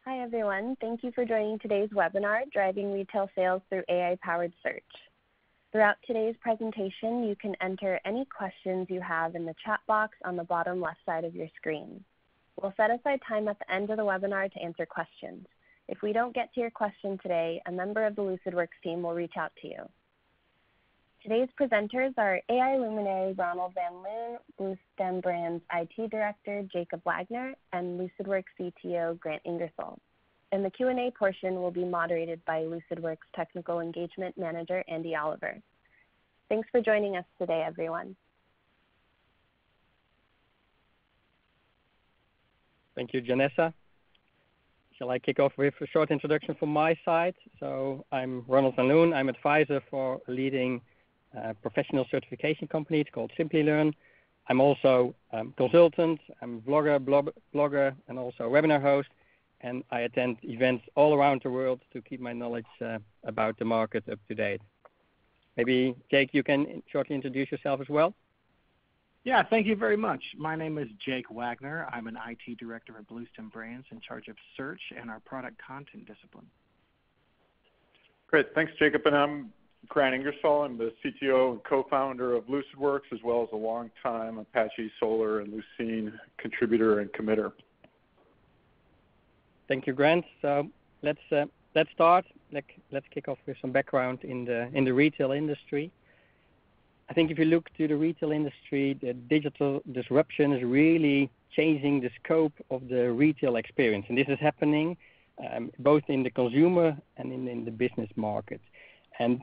Hi, everyone. Thank you for joining today's webinar, Driving Retail Sales Through AI-Powered Search. Throughout today's presentation, you can enter any questions you have in the chat box on the bottom left side of your screen. We'll set aside time at the end of the webinar to answer questions. If we don't get to your question today, a member of the Lucidworks team will reach out to you. Today's presenters are AI luminary Ronald van Loon, Bluestem Brand's IT Director Jacob Wagner, and Lucidworks CTO Grant Ingersoll. And the Q&A portion will be moderated by Lucidworks Technical Engagement Manager Andy Oliver. Thanks for joining us today, everyone. Thank you, Janessa. Shall I kick off with a short introduction from my side? So I'm Ronald van Loon. I'm advisor for a leading professional certification company. It's called SimplyLearn. I'm also a consultant. I'm a blogger, and also a webinar host. And I attend events all around the world to keep my knowledge about the market up to date. Maybe, Jake, you can shortly introduce yourself as well. Yeah, thank you very much. My name is Jake Wagner. I'm an IT director at Bluestem Brands in charge of search and our product content discipline. Great, thanks, Jacob. And I'm Grant Ingersoll. I'm the CTO and co-founder of Lucidworks, as well as a long-time Apache Solar and Lucene contributor and committer. Thank you, Grant. So let's start. Let's kick off with some background in the retail industry. I think if you look to the retail industry, the digital disruption is really changing the scope of the retail experience, and this is happening both in the consumer and in the business market. And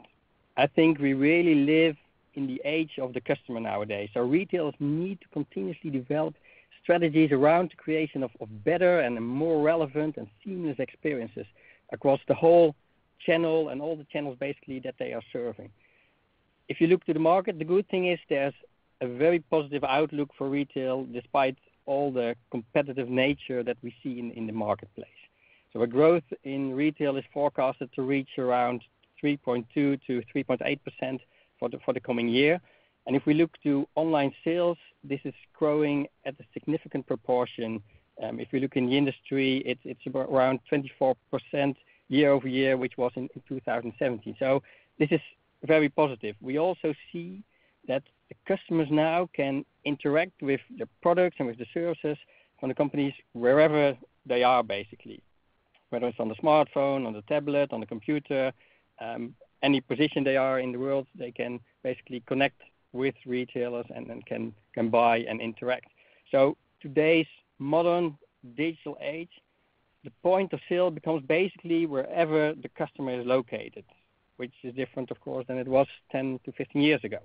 I think we really live in the age of the customer nowadays. So retailers need to continuously develop strategies around the creation of better and more relevant and seamless experiences across the whole channel and all the channels basically that they are serving. If you look to the market, the good thing is there's a very positive outlook for retail despite all the competitive nature that we see in the marketplace. So a growth in retail is forecasted to reach around 3.2 to 3.8% for the coming year. And if we look to online sales, this is growing at a significant proportion. If we look in the industry, it's about around 24% year over year, which was in 2017. So this is very positive. We also see that the customers now can interact with the products and with the services from the companies wherever they are, basically, whether it's on the smartphone, on the tablet, on the computer, any position they are in the world, they can basically connect with retailers and can buy and interact. So today's modern digital age, the point of sale becomes basically wherever the customer is located, which is different, of course, than it was 10 to 15 years ago.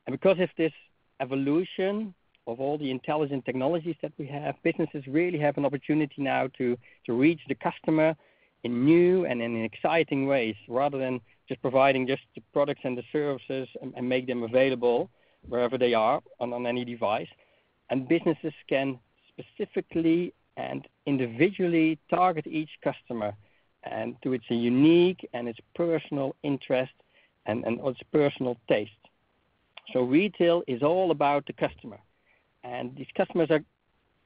And because of this evolution of all the intelligent technologies that we have, businesses really have an opportunity now to reach the customer in new and in exciting ways, rather than just providing just the products and the services and make them available wherever they are on any device. And businesses can specifically and individually target each customer and to its unique and its personal interest and its personal taste. So retail is all about the customer. And these customers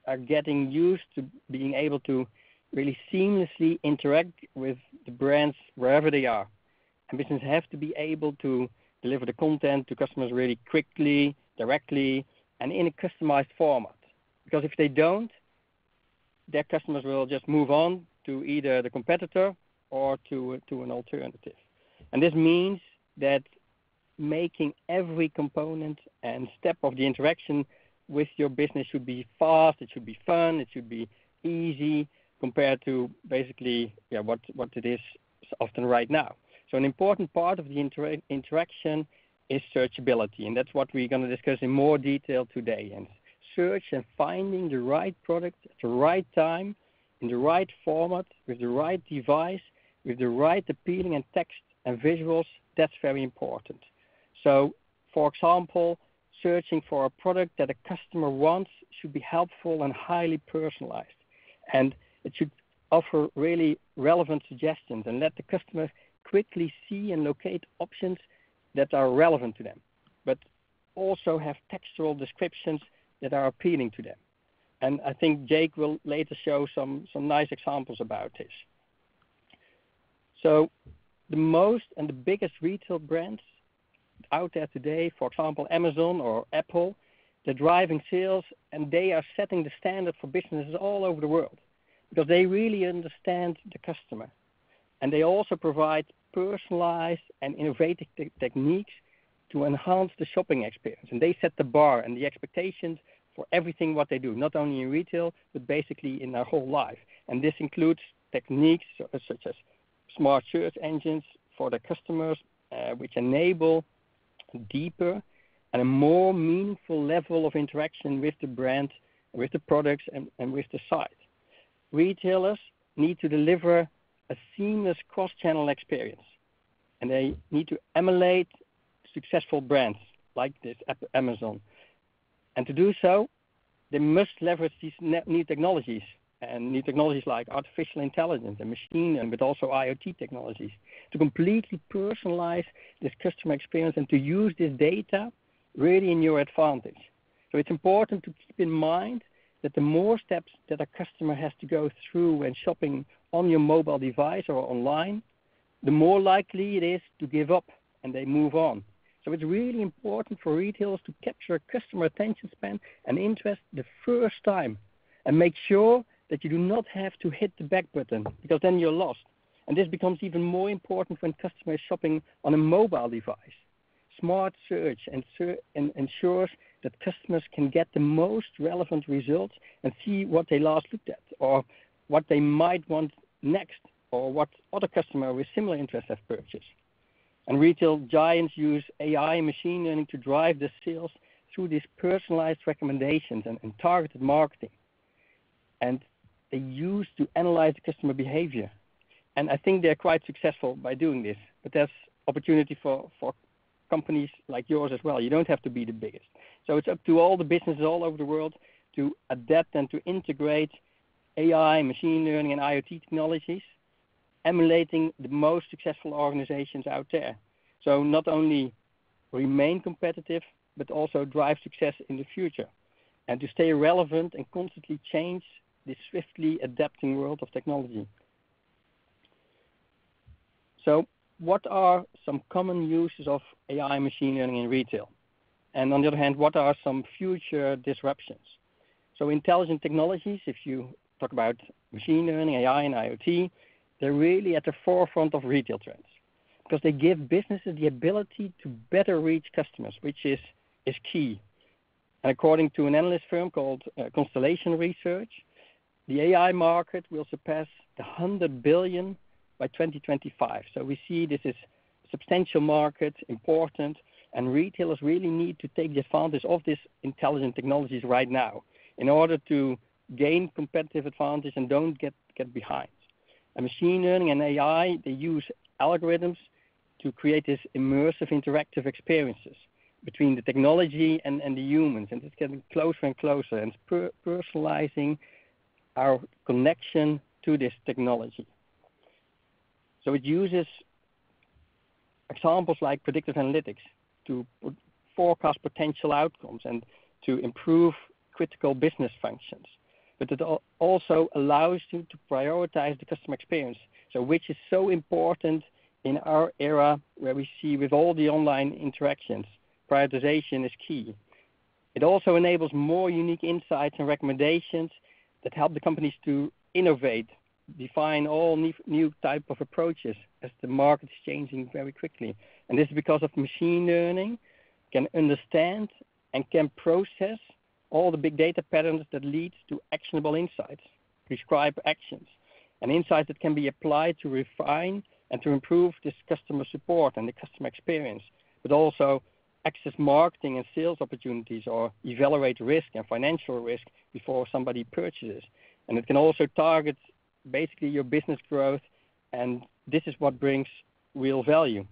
are getting used to being able to really seamlessly interact with the brands wherever they are. And businesses have to be able to deliver the content to customers really quickly, directly, and in a customized format. Because if they don't, their customers will just move on to either the competitor or to an alternative. And this means that making every component and step of the interaction with your business should be fast, it should be fun, it should be easy compared to basically what it is often right now. So an important part of the interaction is searchability, and that's what we're going to discuss in more detail today. And search and finding the right product at the right time, in the right format, with the right device, with the right appealing and text and visuals, that's very important. So, for example, searching for a product that a customer wants should be helpful and highly personalized. And it should offer really relevant suggestions and let the customer quickly see and locate options that are relevant to them, but also have textual descriptions that are appealing to them. And I think Jake will later show some nice examples about this. So the most and the biggest retail brands out there today, for example, Amazon or Apple, they're driving sales and they are setting the standard for businesses all over the world because they really understand the customer. And they also provide personalized and innovative techniques to enhance the shopping experience. And they set the bar and the expectations for everything what they do, not only in retail, but basically in their whole life. And this includes techniques such as smart search engines for the customers, which enable a deeper and a more meaningful level of interaction with the brand, with the products, and with the site. Retailers need to deliver a seamless cross-channel experience, and they need to emulate successful brands like this Amazon. And to do so, they must leverage these new technologies, and new technologies like artificial intelligence and machine learning, but also IoT technologies, to completely personalize this customer experience and to use this data really in your advantage. So it's important to keep in mind that the more steps that a customer has to go through when shopping on your mobile device or online, the more likely it is to give up and they move on. So it's really important for retailers to capture customer attention span and interest the first time and make sure that you do not have to hit the back button because then you're lost. And this becomes even more important when customer is shopping on a mobile device. Smart search ensures that customers can get the most relevant results and see what they last looked at or what they might want next or what other customers with similar interests have purchased. And retail giants use AI and machine learning to drive the sales through these personalized recommendations and targeted marketing. And they use to analyze the customer behavior. And I think they're quite successful by doing this. But there's opportunity for companies like yours as well. You don't have to be the biggest. So it's up to all the businesses all over the world to adapt and to integrate AI, machine learning, and IoT technologies, emulating the most successful organizations out there. So not only remain competitive, but also drive success in the future. And to stay relevant and constantly change this swiftly adapting world of technology. So what are some common uses of AI and machine learning in retail? And on the other hand, what are some future disruptions? So intelligent technologies, if you talk about machine learning, AI, and IoT, they're really at the forefront of retail trends because they give businesses the ability to better reach customers, which is key. And according to an analyst firm called Constellation Research, the AI market will surpass the 100 billion by 2025. So we see this is a substantial market, important, and retailers really need to take the advantage of these intelligent technologies right now in order to gain competitive advantage and don't get behind. And machine learning and AI, they use algorithms to create these immersive interactive experiences between the technology and the humans, and it's getting closer and closer, and it's personalizing our connection to this technology. So it uses examples like predictive analytics to forecast potential outcomes and to improve critical business functions. But it also allows you to prioritize the customer experience, so which is so important in our era where we see with all the online interactions, prioritization is key. It also enables more unique insights and recommendations that help the companies to innovate, define all new type of approaches as the market is changing very quickly. And this is because of machine learning can understand and can process all the big data patterns that lead to actionable insights, prescribe actions, and insights that can be applied to refine and to improve this customer support and the customer experience, but also access marketing and sales opportunities or evaluate risk and financial risk before somebody purchases. And it can also target basically your business growth, and this is what brings real value.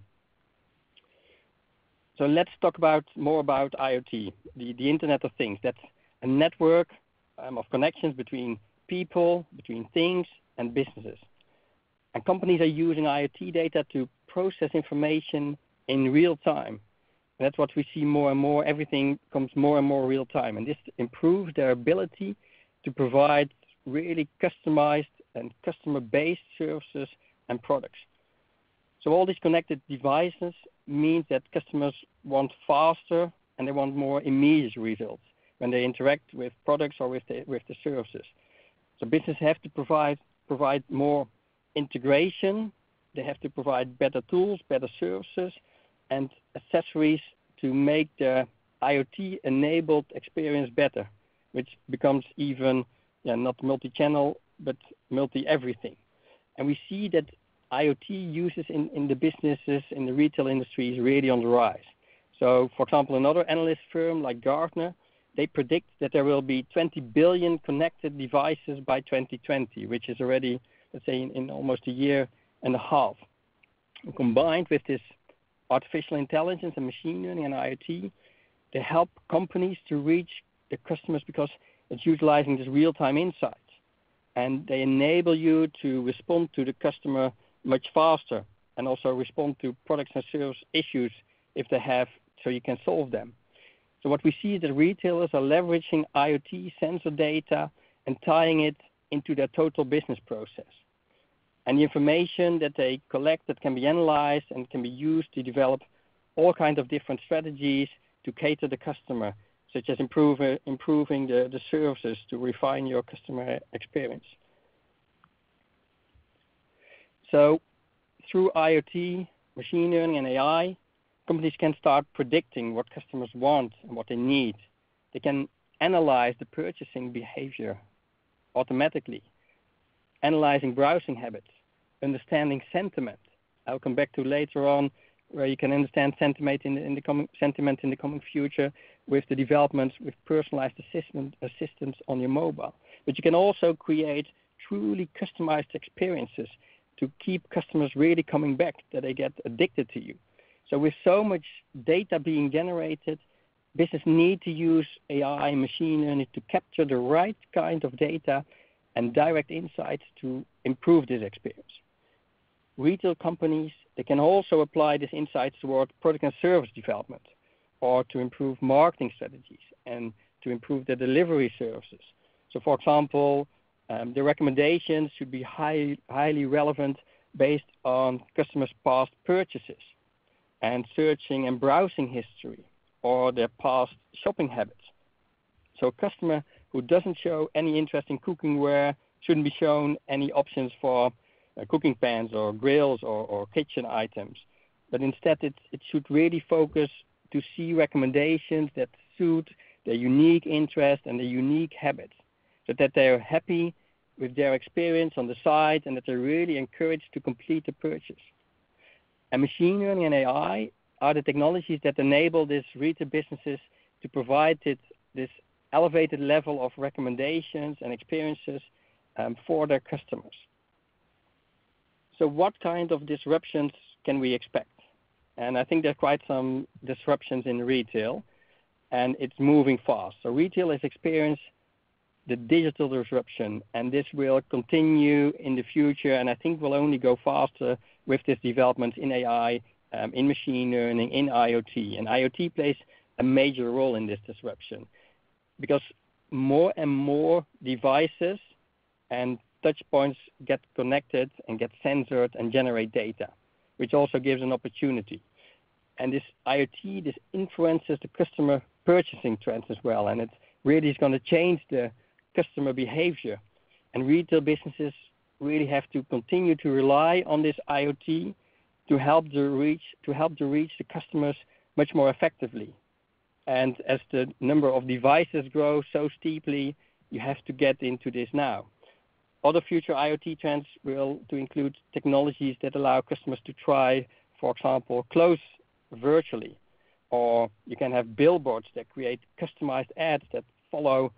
So let's talk more about IoT, the Internet of Things. That's a network of connections between people, between things, and businesses. And companies are using IoT data to process information in real time. And that's what we see more and more. Everything becomes more and more real time. And this improves their ability to provide really customized and customer-based services and products. So all these connected devices means that customers want faster and they want more immediate results when they interact with products or with the services. So businesses have to provide more integration. They have to provide better tools, better services, and accessories to make the IoT-enabled experience better, which becomes even not multi-channel, but multi-everything. And we see that IoT uses in the businesses, in the retail industry is really on the rise. So, for example, another analyst firm like Gartner, they predict that there will be 20 billion connected devices by 2020, which is already, let's say, in almost a year and a half. And combined with this artificial intelligence and machine learning and IoT, they help companies to reach the customers because it's utilizing this real-time insights. And they enable you to respond to the customer much faster and also respond to products and service issues if they have, so you can solve them. So what we see is that retailers are leveraging IoT sensor data and tying it into their total business process. And the information that they collect that can be analyzed and can be used to develop all kinds of different strategies to cater the customer, such as improving the services to refine your customer experience. So through IoT, machine learning, and AI, companies can start predicting what customers want and what they need. They can analyze the purchasing behavior automatically, analyzing browsing habits, understanding sentiment. I'll come back to later on where you can understand sentiment in the coming future with the developments with personalized assistants on your mobile. But you can also create truly customized experiences to keep customers really coming back, that they get addicted to you. So with so much data being generated, business need to use AI and machine learning to capture the right kind of data and direct insights to improve this experience. Retail companies, they can also apply these insights toward product and service development or to improve marketing strategies and to improve the delivery services. So for example, the recommendations should be highly relevant based on customers' past purchases and searching and browsing history or their past shopping habits. So a customer who doesn't show any interest in cookware shouldn't be shown any options for cooking pans or grills or kitchen items. But instead it should really focus to see recommendations that suit their unique interest and their unique habits, so that they are happy with their experience on the site and that they're really encouraged to complete the purchase. And machine learning and AI are the technologies that enable these retail businesses to provide this elevated level of recommendations and experiences for their customers. So what kind of disruptions can we expect? And I think there are quite some disruptions in retail, and it's moving fast. So retail has experienced the digital disruption, and this will continue in the future, and I think will only go faster with this development in AI, in machine learning, in IoT. And IoT plays a major role in this disruption because more and more devices and touch points get connected and get censored and generate data, which also gives an opportunity. And this IoT, this influences the customer purchasing trends as well, and it really is going to change the customer behavior. And retail businesses really have to continue to rely on this IoT to help to reach the customers much more effectively. And as the number of devices grow so steeply, you have to get into this now. Other future IoT trends will to include technologies that allow customers to try, for example, clothes virtually, or you can have billboards that create customized ads that follow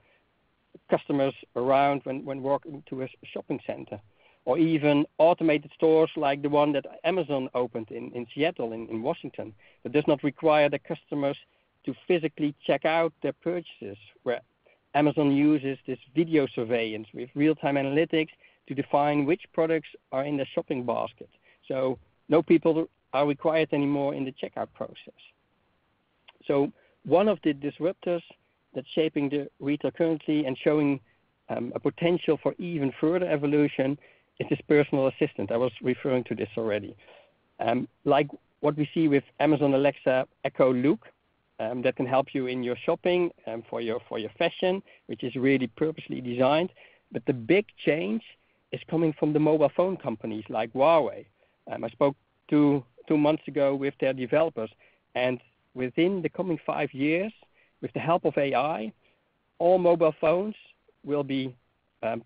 customers around when walking to a shopping center, or even automated stores like the one that Amazon opened in Seattle, in Washington, that does not require the customers to physically check out their purchases, where Amazon uses this video surveillance with real-time analytics to define which products are in the shopping basket. So no people are required anymore in the checkout process. So one of the disruptors that's shaping the retail currently and showing a potential for even further evolution is this personal assistant. I was referring to this already. Like what we see with Amazon Alexa Echo Look, that can help you in your shopping for your fashion, which is really purposely designed. But the big change is coming from the mobile phone companies like Huawei. I spoke 2 months ago with their developers, and within the coming 5 years, with the help of AI, all mobile phones will be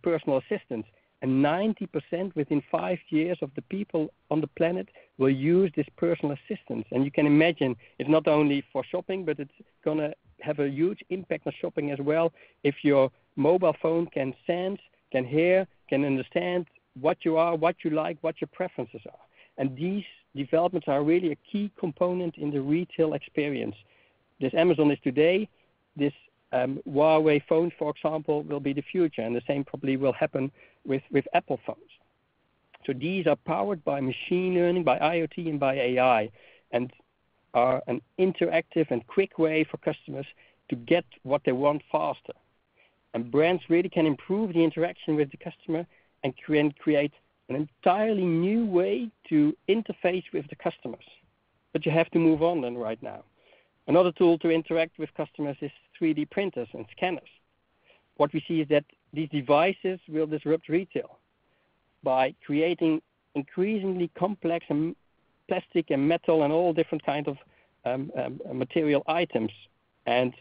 personal assistants, and 90% within 5 years of the people on the planet will use this personal assistant. And you can imagine it's not only for shopping, but it's going to have a huge impact on shopping as well if your mobile phone can sense, can hear, can understand what you are, what you like, what your preferences are. And these developments are really a key component in the retail experience. This Amazon is today, this Huawei phone, for example, will be the future, and the same probably will happen with Apple phones. So these are powered by machine learning, by IoT, and by AI, and are an interactive and quick way for customers to get what they want faster. And brands really can improve the interaction with the customer and create an entirely new way to interface with the customers. But you have to move on then right now. Another tool to interact with customers is 3D printers and scanners. What we see is that these devices will disrupt retail by creating increasingly complex and plastic and metal and all different kinds of material items. And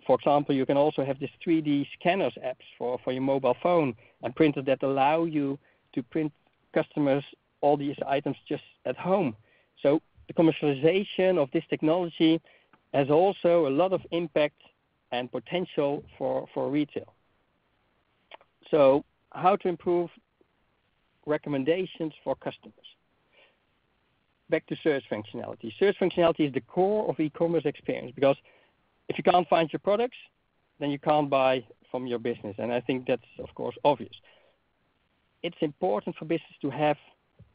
for example, you can also have this 3D scanners apps for your mobile phone and printers that allow you to print customers all these items just at home. So the commercialization of this technology has also a lot of impact and potential for retail. So how to improve recommendations for customers? Back to search functionality. Search functionality is the core of e-commerce experience, because if you can't find your products, then you can't buy from your business. And I think that's, of course, obvious. It's important for business to have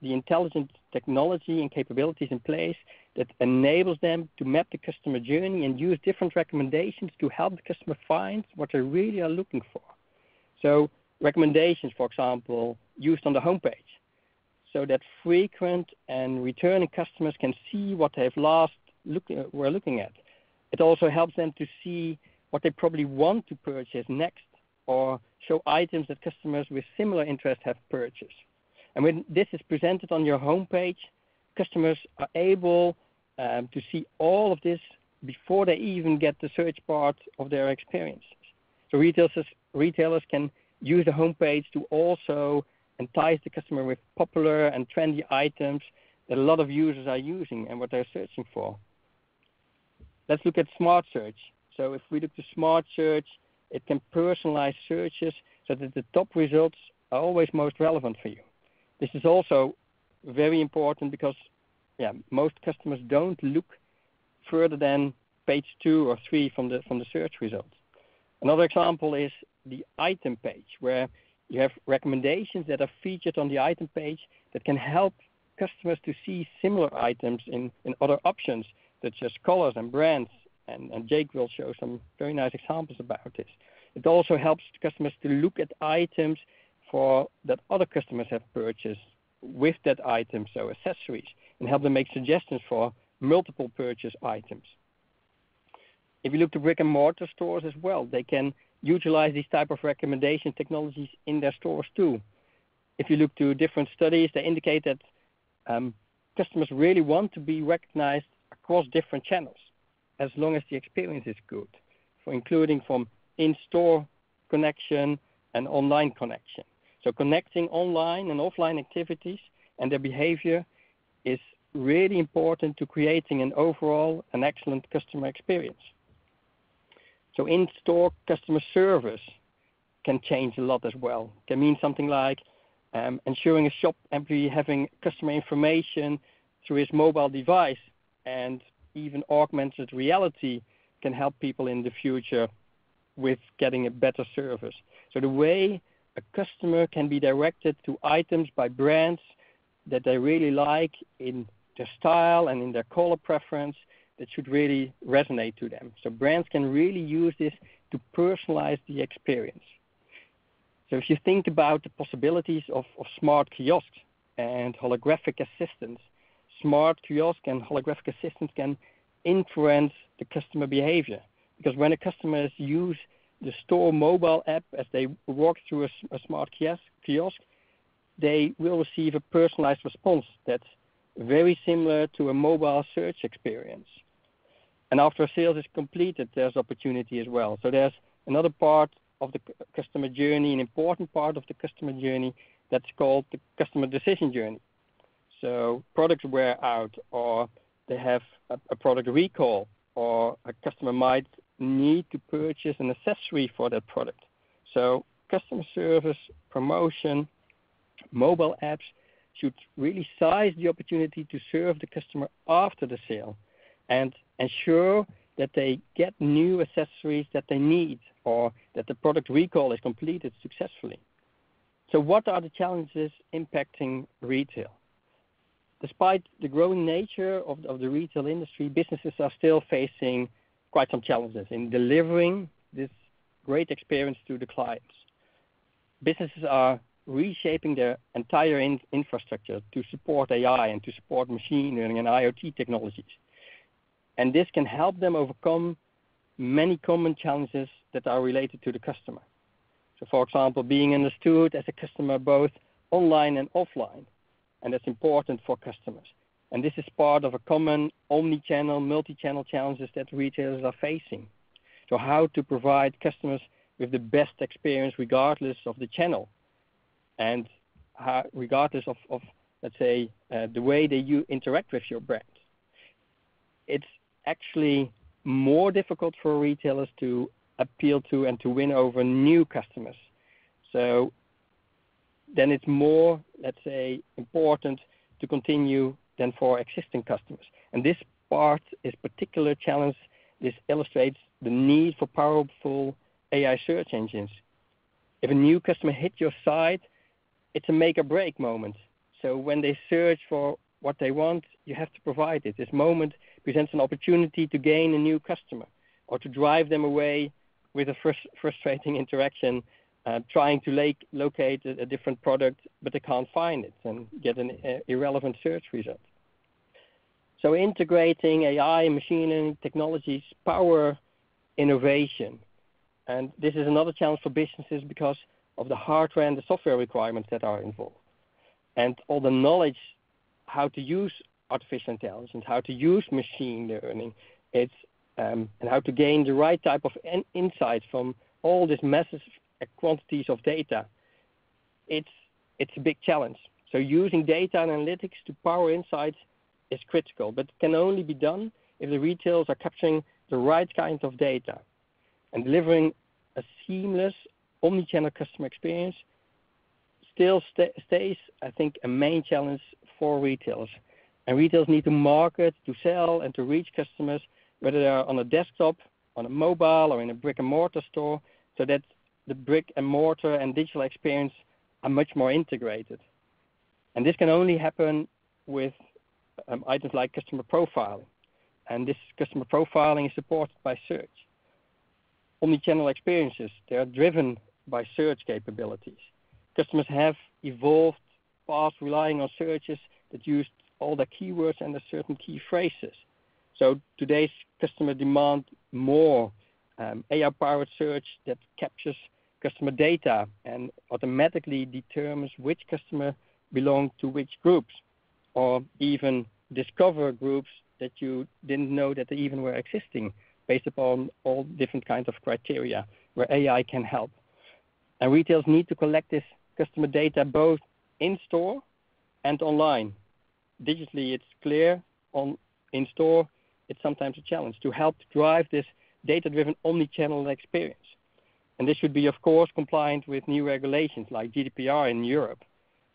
the intelligent technology and capabilities in place that enables them to map the customer journey and use different recommendations to help the customer find what they really are looking for. So recommendations, for example, used on the homepage, so that frequent and returning customers can see what they've were looking at. It also helps them to see what they probably want to purchase next, or show items that customers with similar interest have purchased. And when this is presented on your homepage, customers are able to see all of this before they even get the search part of their experiences. So retailers can use the homepage to also entice the customer with popular and trendy items that a lot of users are using and what they're searching for. Let's look at smart search. So if we look to smart search, it can personalize searches so that the top results are always most relevant for you. This is also very important because most customers don't look further than page 2 or 3 from the search results. Another example is the item page, where you have recommendations that are featured on the item page that can help customers to see similar items in other options, such as colors and brands. And Jake will show some very nice examples about this. It also helps customers to look at items that other customers have purchased with that item, so accessories, and help them make suggestions for multiple purchase items. If you look to brick and mortar stores as well, they can utilize these type of recommendation technologies in their stores too. If you look to different studies, they indicate that customers really want to be recognized across different channels, as long as the experience is good, including from in-store connection and online connection. So connecting online and offline activities and their behavior is really important to creating an overall and excellent customer experience. So in-store customer service can change a lot as well. It can mean something like ensuring a shop employee having customer information through his mobile device, and even augmented reality can help people in the future with getting a better service. So the way a customer can be directed to items by brands that they really like in their style and in their color preference, that should really resonate to them. So brands can really use this to personalize the experience. So if you think about the possibilities of smart kiosks and holographic assistants, smart kiosk and holographic assistants can influence the customer behavior. Because when a customer use the store mobile app as they walk through a smart kiosk, they will receive a personalized response that's very similar to a mobile search experience. And after a sale is completed, there's opportunity as well. So there's another part of the customer journey, an important part of the customer journey that's called the customer decision journey. So products wear out, or they have a product recall, or a customer might need to purchase an accessory for that product. So customer service, promotion, mobile apps should really size the opportunity to serve the customer after the sale and ensure that they get new accessories that they need, or that the product recall is completed successfully. So what are the challenges impacting retail? Despite the growing nature of the retail industry, businesses are still facing quite some challenges in delivering this great experience to the clients. Businesses are reshaping their entire infrastructure to support AI and to support machine learning and IoT technologies. And this can help them overcome many common challenges that are related to the customer. So for example, being understood as a customer both online and offline. And that's important for customers. And this is part of a common omni-channel, multi-channel challenges that retailers are facing. So how to provide customers with the best experience regardless of the channel, and regardless of let's say, the way that you interact with your brand. It's actually more difficult for retailers to appeal to and to win over new customers. So then it's more, let's say, important to continue than for existing customers. And this part is particular challenge. This illustrates the need for powerful AI search engines. If a new customer hits your site, it's a make or break moment. So when they search for what they want, you have to provide it. This moment presents an opportunity to gain a new customer or to drive them away with a frustrating interaction, trying to locate a different product, but they can't find it and get an irrelevant search result. So integrating AI and machine learning technologies power innovation. And this is another challenge for businesses because of the hardware and the software requirements that are involved. And all the knowledge how to use artificial intelligence, how to use machine learning, and how to gain the right type of insights from all these massive quantities of data. It's a big challenge. So using data analytics to power insights is critical, but it can only be done if the retailers are capturing the right kind of data and delivering a seamless omni-channel customer experience still stays, I think, a main challenge for retailers. And retailers need to market, to sell, and to reach customers, whether they are on a desktop, on a mobile, or in a brick-and-mortar store, so that the brick-and-mortar and digital experience are much more integrated. And this can only happen with items like customer profiling. And this customer profiling is supported by search. Omnichannel experiences, they are driven by search capabilities. Customers have evolved fast relying on searches that use all the keywords and the certain key phrases. So today's customer demand more AI-powered search that captures customer data and automatically determines which customer belong to which groups, or even discover groups that you didn't know that they even were existing based upon all different kinds of criteria where AI can help. And retailers need to collect this customer data both in-store and online. Digitally, it's clear. In-store, it's sometimes a challenge to help drive this data-driven omni-channel experience. And this should be, of course, compliant with new regulations like GDPR in Europe,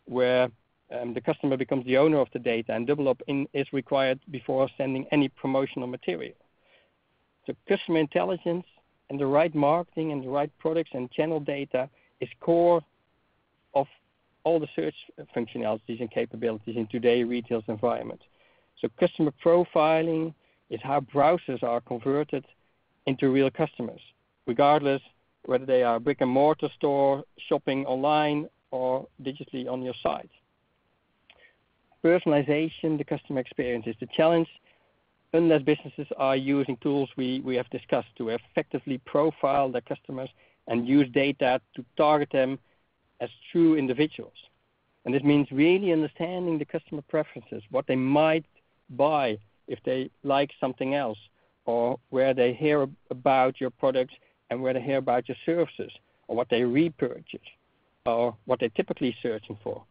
where the customer becomes the owner of the data and double opt-in is required before sending any promotional material. So customer intelligence and the right marketing and the right products and channel data is core of all the search functionalities and capabilities in today's retail environment. So customer profiling is how browsers are converted into real customers, regardless whether they are brick and mortar store, shopping online, or digitally on your site. Personalization, the customer experience is the challenge, unless businesses are using tools we have discussed to effectively profile their customers and use data to target them as true individuals. And this means really understanding the customer preferences, what they might buy if they like something else, or where they hear about your products and where they hear about your services, or what they repurchase, or what they're typically searching for,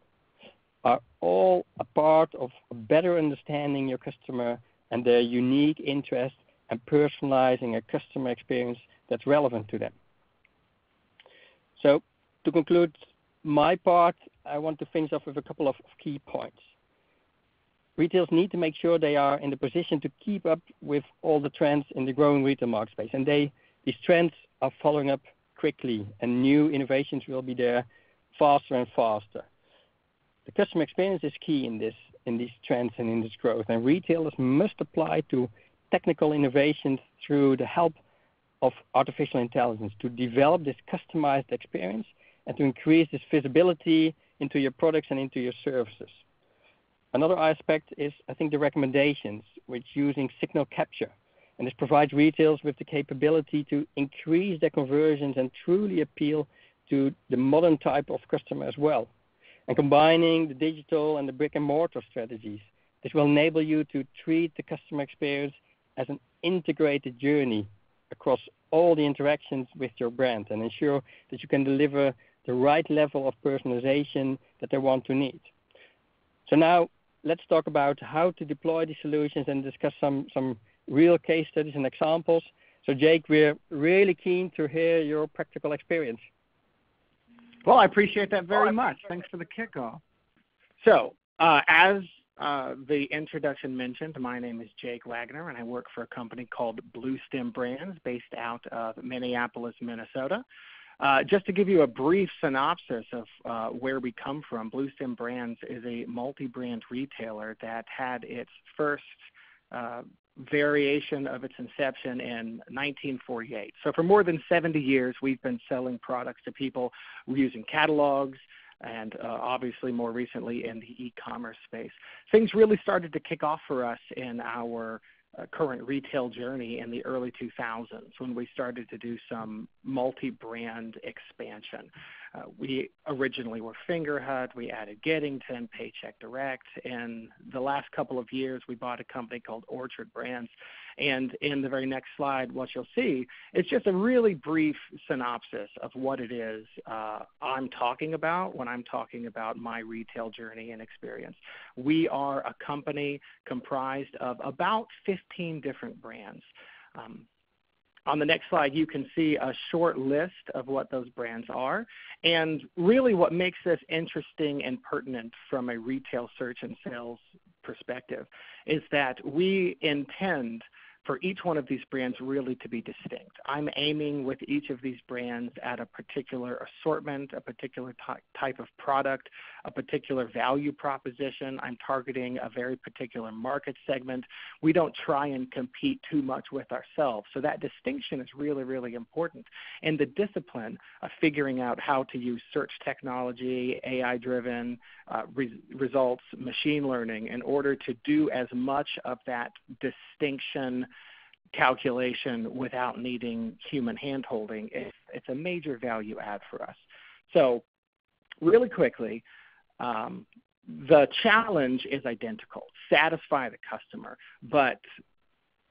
are all a part of better understanding your customer and their unique interests and personalizing a customer experience that's relevant to them. So to conclude my part, I want to finish off with a couple of key points. Retailers need to make sure they are in the position to keep up with all the trends in the growing retail market space. And these trends are following up quickly, and new innovations will be there faster and faster. The customer experience is key in these trends and in this growth, and retailers must apply to technical innovations through the help of artificial intelligence to develop this customized experience and to increase this visibility into your products and into your services. Another aspect is, I think, the recommendations, which using signal capture. And this provides retailers with the capability to increase their conversions and truly appeal to the modern type of customer as well. And combining the digital and the brick and mortar strategies, this will enable you to treat the customer experience as an integrated journey across all the interactions with your brand and ensure that you can deliver the right level of personalization that they want to need. So now let's talk about how to deploy these solutions and discuss some real case studies and examples. So Jake, we're really keen to hear your practical experience. Well, I appreciate that very much. Thanks for the kickoff. So as the introduction mentioned, my name is Jake Wagner, and I work for a company called Bluestem Brands based out of Minneapolis, Minnesota. Just to give you a brief synopsis of where we come from, Bluestem Brands is a multi-brand retailer that had its first variation of its inception in 1948. So for more than 70 years, we've been selling products to people using catalogs and obviously more recently in the e-commerce space. Things really started to kick off for us in our current retail journey in the early 2000s when we started to do some multi-brand expansion. We originally were Fingerhut, we added Geddington, Paycheck Direct, and the last couple of years we bought a company called Orchard Brands. And in the very next slide, what you'll see is just a really brief synopsis of what it is I'm talking about when I'm talking about my retail journey and experience. We are a company comprised of about 15 different brands. On the next slide, you can see a short list of what those brands are. And really what makes this interesting and pertinent from a retail search and sales perspective is that we intend for each one of these brands really to be distinct. I'm aiming with each of these brands at a particular assortment, a particular type of product, a particular value proposition. I'm targeting a very particular market segment. We don't try and compete too much with ourselves. So that distinction is really, really important. And the discipline of figuring out how to use search technology, AI-driven results, machine learning in order to do as much of that distinction calculation without needing human hand-holding, it's a major value add for us. So really quickly, the challenge is identical, satisfy the customer, but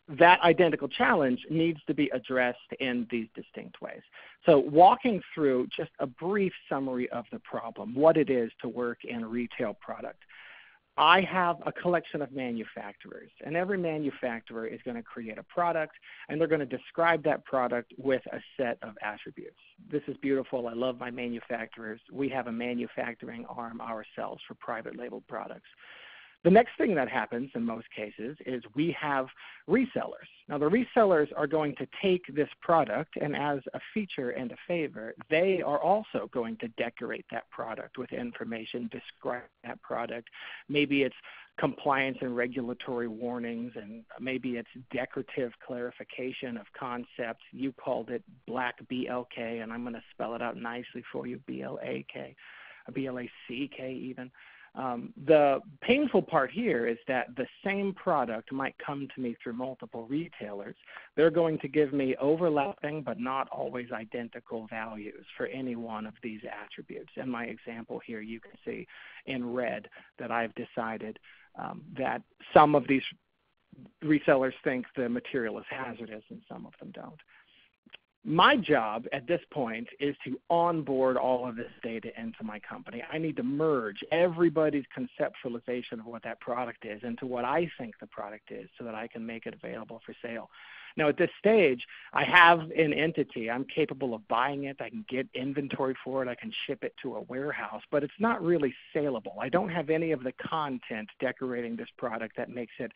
that identical challenge needs to be addressed in these distinct ways. So walking through just a brief summary of the problem, what it is to work in retail product. I have a collection of manufacturers, and every manufacturer is going to create a product, and they're going to describe that product with a set of attributes. This is beautiful. I love my manufacturers. We have a manufacturing arm ourselves for private label products. The next thing that happens in most cases is we have resellers. Now the resellers are going to take this product, and as a feature and a favor, they are also going to decorate that product with information, describe that product. Maybe it's compliance and regulatory warnings, and maybe it's decorative clarification of concepts. You called it black BLK, and I'm going to spell it out nicely for you, BLAK, BLACK even. The painful part here is that the same product might come to me through multiple retailers. They're going to give me overlapping but not always identical values for any one of these attributes. In my example here, you can see in red that I've decided that some of these resellers think the material is hazardous and some of them don't. My job at this point is to onboard all of this data into my company. I need to merge everybody's conceptualization of what that product is into what I think the product is so that I can make it available for sale. Now at this stage, I have an entity. I'm capable of buying it. I can get inventory for it. I can ship it to a warehouse, but it's not really saleable. I don't have any of the content decorating this product that makes it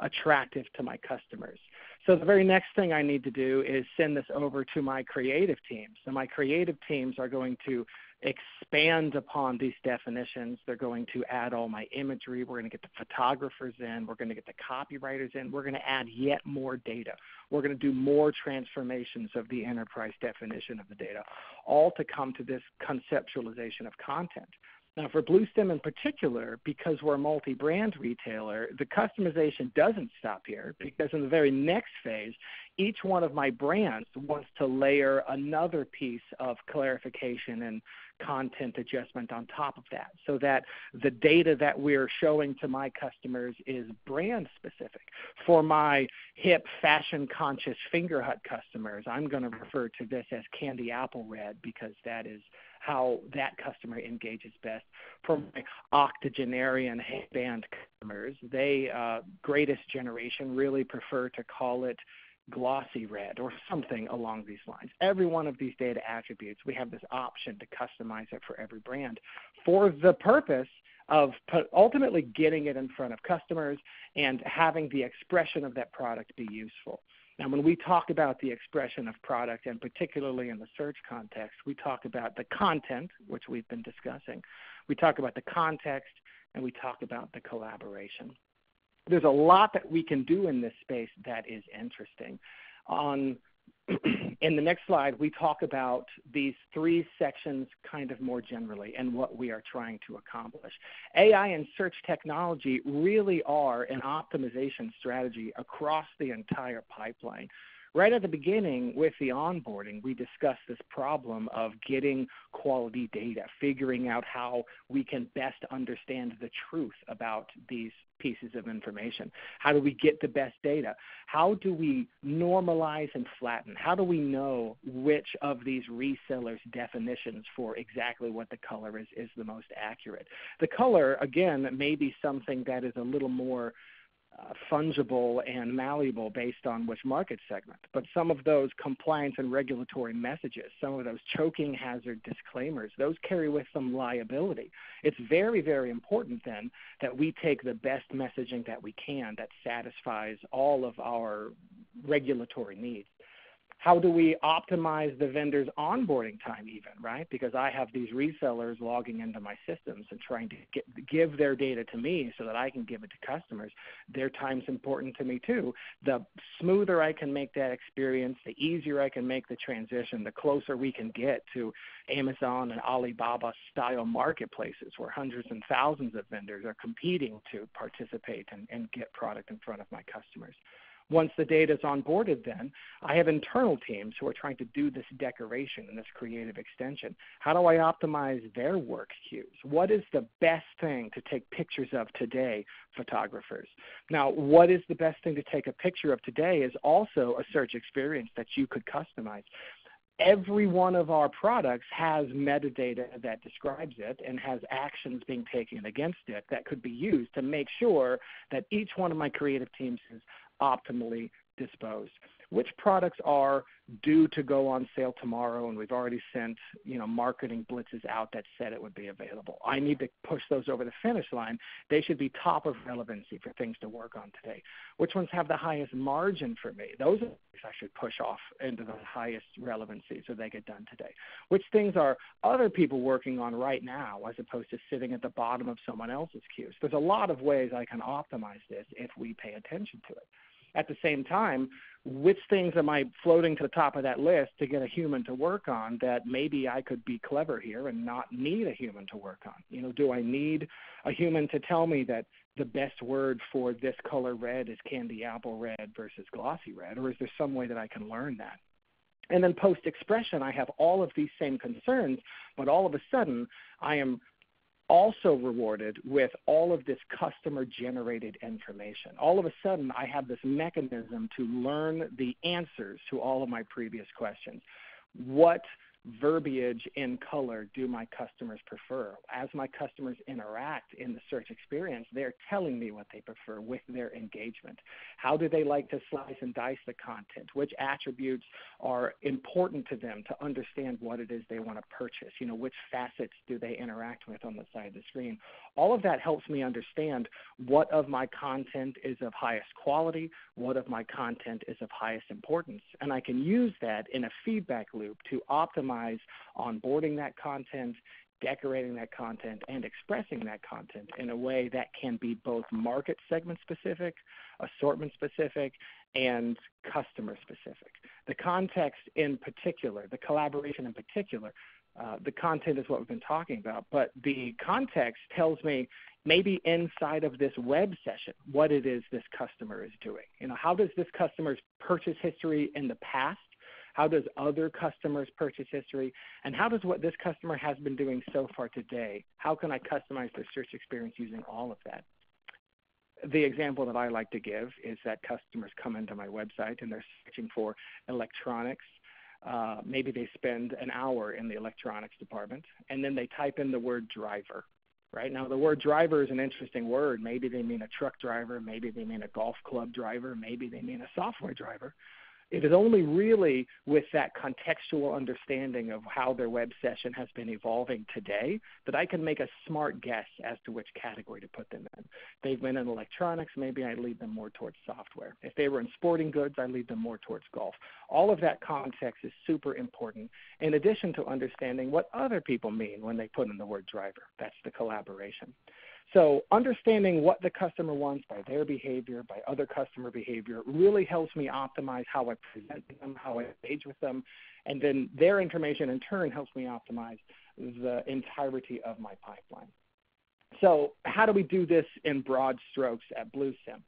attractive to my customers. So the very next thing I need to do is send this over to my creative teams. So my creative teams are going to expand upon these definitions. They're going to add all my imagery. We're going to get the photographers in. We're going to get the copywriters in. We're going to add yet more data. We're going to do more transformations of the enterprise definition of the data, all to come to this conceptualization of content. Now for Bluestem in particular, because we're a multi-brand retailer, the customization doesn't stop here, because in the very next phase, each one of my brands wants to layer another piece of clarification and content adjustment on top of that, so that the data that we're showing to my customers is brand specific. For my hip, fashion-conscious Finger Hut customers, I'm going to refer to this as candy apple red, because that is how that customer engages best. For my octogenarian headband customers, they, greatest generation, really prefer to call it glossy red or something along these lines. Every one of these data attributes, we have this option to customize it for every brand for the purpose of ultimately getting it in front of customers and having the expression of that product be useful. Now, when we talk about the expression of product, and particularly in the search context, we talk about the content, which we've been discussing. We talk about the context, and we talk about the collaboration. There's a lot that we can do in this space that is interesting. In the next slide, we talk about these three sections kind of more generally and what we are trying to accomplish. AI and search technology really are an optimization strategy across the entire pipeline. Right at the beginning with the onboarding, we discussed this problem of getting quality data, figuring out how we can best understand the truth about these pieces of information. How do we get the best data? How do we normalize and flatten? How do we know which of these resellers' definitions for exactly what the color is the most accurate? The color, again, may be something that is a little more fungible and malleable based on which market segment. But some of those compliance and regulatory messages, some of those choking hazard disclaimers, those carry with them liability. It's very, very important then that we take the best messaging that we can that satisfies all of our regulatory needs. How do we optimize the vendor's onboarding time even, right? Because I have these resellers logging into my systems and trying to give their data to me so that I can give it to customers. Their time's important to me too. The smoother I can make that experience, the easier I can make the transition, the closer we can get to Amazon and Alibaba style marketplaces where hundreds and thousands of vendors are competing to participate and get product in front of my customers. Once the data is onboarded then, I have internal teams who are trying to do this decoration and this creative extension. How do I optimize their work queues? What is the best thing to take pictures of today, photographers? Now, what is the best thing to take a picture of today is also a search experience that you could customize. Every one of our products has metadata that describes it and has actions being taken against it that could be used to make sure that each one of my creative teams is optimally disposed. which products are due to go on sale tomorrow, and we've already sent, marketing blitzes out that said it would be available. I need to push those over the finish line. They should be top of relevancy for things to work on today. Which ones have the highest margin for me? Those are the things I should push off into the highest relevancy so they get done today. Which things are other people working on right now as opposed to sitting at the bottom of someone else's queues? There's a lot of ways I can optimize this if we pay attention to it. At the same time, which things am I floating to the top of that list to get a human to work on that maybe I could be clever here and not need a human to work on? Do I need a human to tell me that the best word for this color red is candy apple red versus glossy red, or is there some way that I can learn that? And then post-expression, I have all of these same concerns, but all of a sudden I am also rewarded with all of this customer-generated information. All of a sudden, I have this mechanism to learn the answers to all of my previous questions. What verbiage in color do my customers prefer? As my customers interact in the search experience, they're telling me what they prefer with their engagement. How do they like to slice and dice the content? Which attributes are important to them to understand what it is they want to purchase? Which facets do they interact with on the side of the screen? All of that helps me understand what of my content is of highest quality, what of my content is of highest importance, and I can use that in a feedback loop to optimize onboarding that content, decorating that content, and expressing that content in a way that can be both market segment specific, assortment specific, and customer specific. The context in particular, the collaboration in particular, the content is what we've been talking about, but the context tells me maybe inside of this web session what it is this customer is doing. How does this customer's purchase history in the past? How does other customers' purchase history? And how does what this customer has been doing so far today? How can I customize their search experience using all of that? The example that I like to give is that customers come into my website and they're searching for electronics. Maybe they spend an hour in the electronics department, and then they type in the word driver. Right now, the word driver is an interesting word. Maybe they mean a truck driver. Maybe they mean a golf club driver. Maybe they mean a software driver. It is only really with that contextual understanding of how their web session has been evolving today that I can make a smart guess as to which category to put them in. If they've been in electronics, maybe I lead them more towards software. If they were in sporting goods, I lead them more towards golf. All of that context is super important, in addition to understanding what other people mean when they put in the word driver. That's the collaboration. So understanding what the customer wants by their behavior, by other customer behavior, really helps me optimize how I present to them, how I engage with them, and then their information in turn helps me optimize the entirety of my pipeline. So how do we do this in broad strokes at BlueSIM?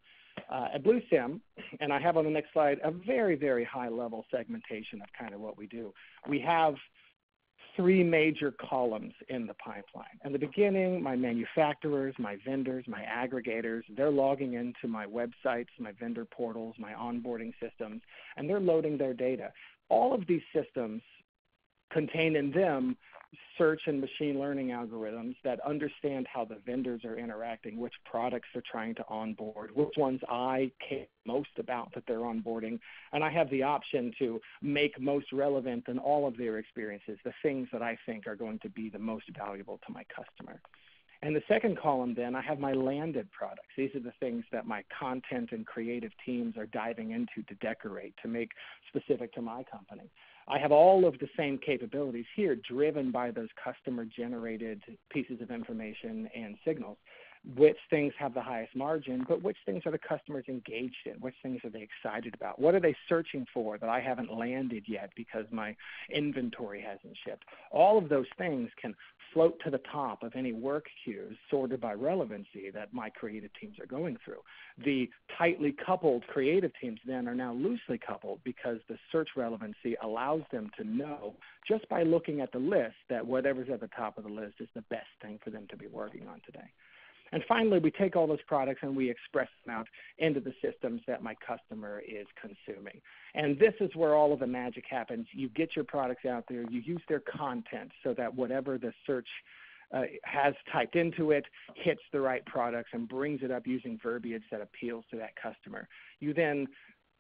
At BlueSIM, and I have on the next slide a very, very high-level segmentation of kind of what we do. We have three major columns in the pipeline. In the beginning, my manufacturers, my vendors, my aggregators, they're logging into my websites, my vendor portals, my onboarding systems, and they're loading their data. All of these systems contain in them search and machine learning algorithms that understand how the vendors are interacting, which products they're trying to onboard, which ones I care most about that they're onboarding, and I have the option to make most relevant in all of their experiences the things that I think are going to be the most valuable to my customer. And the second column then, I have my landed products. These are the things that my content and creative teams are diving into to decorate, to make specific to my company. I have all of the same capabilities here driven by those customer-generated pieces of information and signals. Which things have the highest margin, but which things are the customers engaged in? Which things are they excited about? What are they searching for that I haven't landed yet because my inventory hasn't shipped? All of those things can float to the top of any work queues sorted by relevancy that my creative teams are going through. The tightly coupled creative teams then are now loosely coupled because the search relevancy allows them to know just by looking at the list that whatever's at the top of the list is the best thing for them to be working on today. And finally, we take all those products and we express them out into the systems that my customer is consuming. And this is where all of the magic happens. You get your products out there, you use their content so that whatever the search has typed into it hits the right products and brings it up using verbiage that appeals to that customer. You then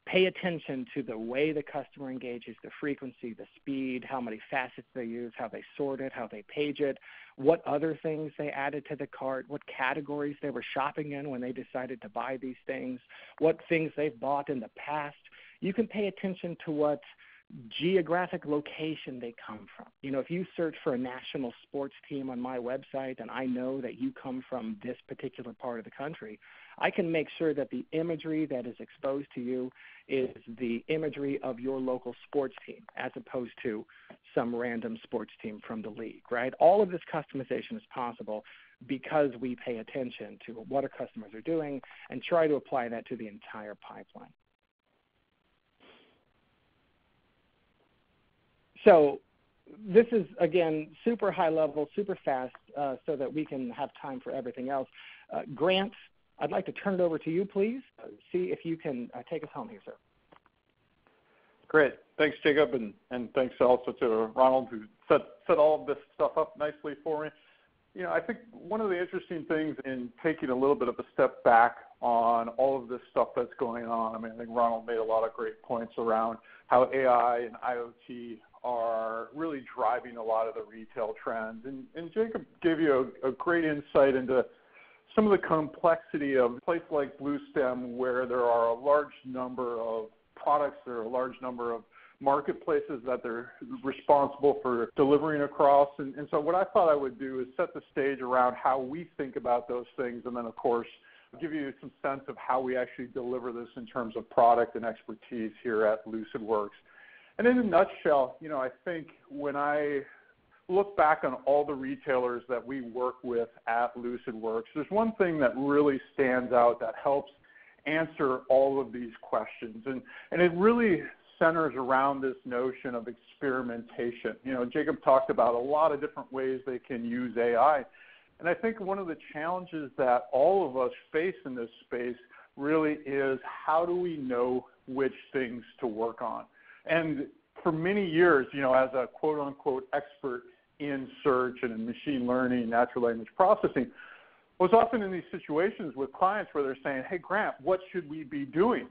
Pay attention to the way the customer engages, the frequency, the speed, how many facets they use, how they sort it, how they page it, what other things they added to the cart, what categories they were shopping in when they decided to buy these things, what things they've bought in the past. You can pay attention to what geographic location they come from. You know, if you search for a national sports team on my website and I know that you come from this particular part of the country, I can make sure that the imagery that is exposed to you is the imagery of your local sports team as opposed to some random sports team from the league, right? All of this customization is possible because we pay attention to what our customers are doing and try to apply that to the entire pipeline. So this is, again, super high level, super fast, so that we can have time for everything else. Grant, I'd like to turn it over to you, please. See if you can take us home here, sir. Great. Thanks, Jacob, and thanks also to Ronald, who set all of this stuff up nicely for me. You know, I think one of the interesting things in taking a little bit of a step back on all of this stuff that's going on, I mean, I think Ronald made a lot of great points around how AI and IoT are really driving a lot of the retail trends. And Jacob gave you a great insight into some of the complexity of a place like Bluestem, where there are a large number of products, there are a large number of marketplaces that they're responsible for delivering across. And so what I thought I would do is set the stage around how we think about those things, and then, of course, give you some sense of how we actually deliver this in terms of product and expertise here at Lucidworks. And in a nutshell, you know, I think when I look back on all the retailers that we work with at Lucidworks, there's one thing that really stands out that helps answer all of these questions. And it really centers around this notion of experimentation. You know, Jacob talked about a lot of different ways they can use AI. And I think one of the challenges that all of us face in this space really is, how do we know which things to work on? And for many years, you know, as a quote-unquote expert in search and in machine learning, natural language processing, was often in these situations with clients where they're saying, hey, Grant, what should we be doing?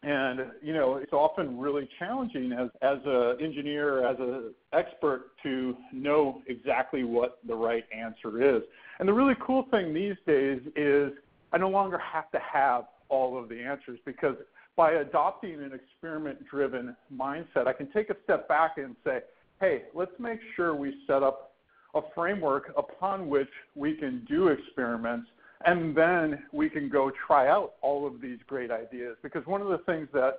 And, you know, it's often really challenging as an engineer, as an expert, to know exactly what the right answer is. And the really cool thing these days is I no longer have to have all of the answers, because by adopting an experiment-driven mindset, I can take a step back and say, hey, let's make sure we set up a framework upon which we can do experiments, and then we can go try out all of these great ideas. Because one of the things that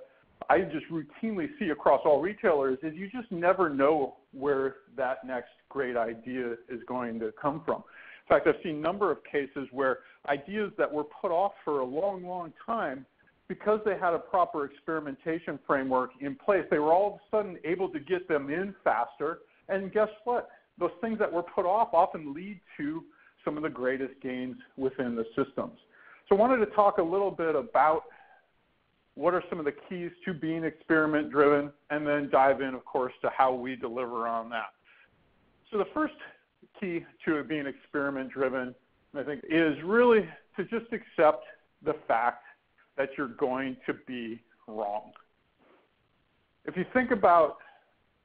I just routinely see across all retailers is you just never know where that next great idea is going to come from. In fact, I've seen a number of cases where ideas that were put off for a long, long time, because they had a proper experimentation framework in place, they were all of a sudden able to get them in faster. And guess what? Those things that were put off often lead to some of the greatest gains within the systems. So I wanted to talk a little bit about what are some of the keys to being experiment-driven, and then dive in, of course, to how we deliver on that. So the first key to being experiment-driven, I think, is really to just accept the fact that you're going to be wrong. If you think about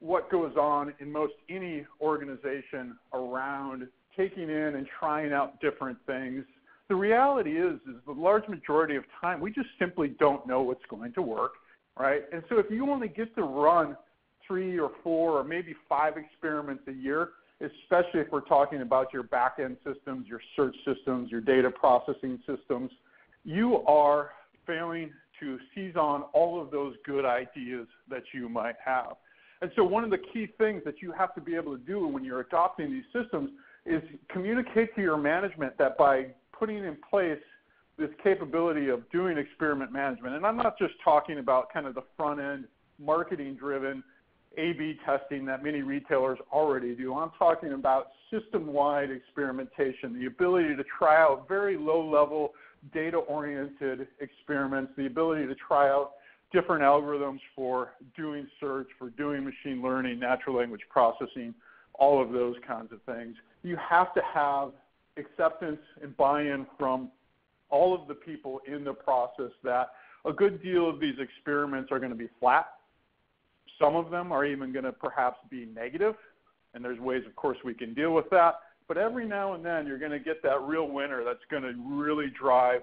what goes on in most any organization around taking in and trying out different things, the reality is the large majority of time, we just simply don't know what's going to work, right? And so if you only get to run 3 or 4 or maybe 5 experiments a year, especially if we're talking about your back-end systems, your search systems, your data processing systems, you are failing to seize on all of those good ideas that you might have. And so one of the key things that you have to be able to do when you're adopting these systems is communicate to your management that by putting in place this capability of doing experiment management, and I'm not just talking about kind of the front-end marketing-driven A/B testing that many retailers already do. I'm talking about system-wide experimentation, the ability to try out very low-level data-oriented experiments, the ability to try out different algorithms for doing search, for doing machine learning, natural language processing, all of those kinds of things. You have to have acceptance and buy-in from all of the people in the process that a good deal of these experiments are going to be flat. Some of them are even going to perhaps be negative, and there's ways, of course, we can deal with that. But every now and then, you're going to get that real winner that's going to really drive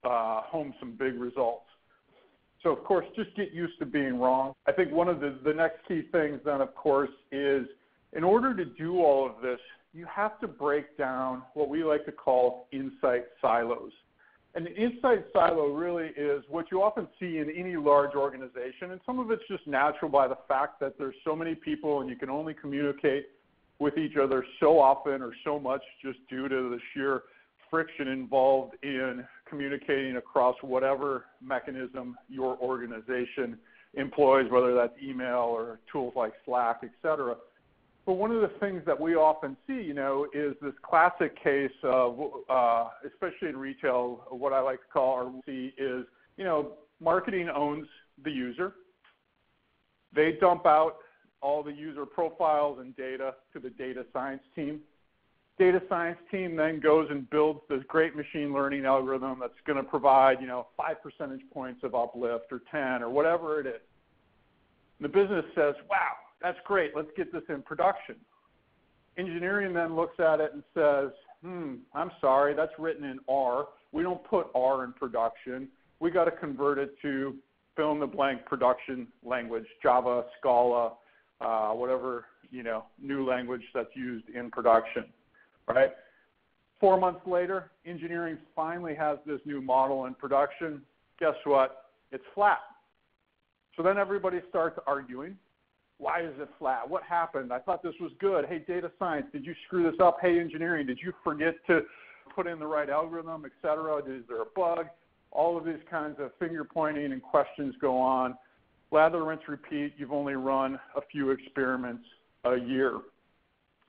home some big results. So, of course, just get used to being wrong. I think one of the next key things then, of course, is in order to do all of this, you have to break down what we like to call insight silos. And the insight silo really is what you often see in any large organization, and some of it's just natural by the fact that there's so many people and you can only communicate with each other so often or so much just due to the sheer friction involved in communicating across whatever mechanism your organization employs, whether that's email or tools like Slack, et cetera. But one of the things that we often see, is this classic case of, especially in retail, what I like to call or see is, marketing owns the user. They dump out all the user profiles and data to the data science team. Data science team then goes and builds this great machine learning algorithm that's going to provide, 5 percentage points of uplift or 10 or whatever it is. And the business says, wow, that's great. Let's get this in production. Engineering then looks at it and says, I'm sorry, that's written in R. We don't put R in production. We got to convert it to fill in the blank production language, Java, Scala, whatever, new language that's used in production, right? 4 months later, engineering finally has this new model in production. Guess what? It's flat. So then everybody starts arguing. Why is it flat? What happened? I thought this was good. Hey, data science, did you screw this up? Hey, engineering, did you forget to put in the right algorithm, et cetera? Is there a bug? All of these kinds of finger pointing and questions go on. Lather, rinse, repeat. You've only run a few experiments a year.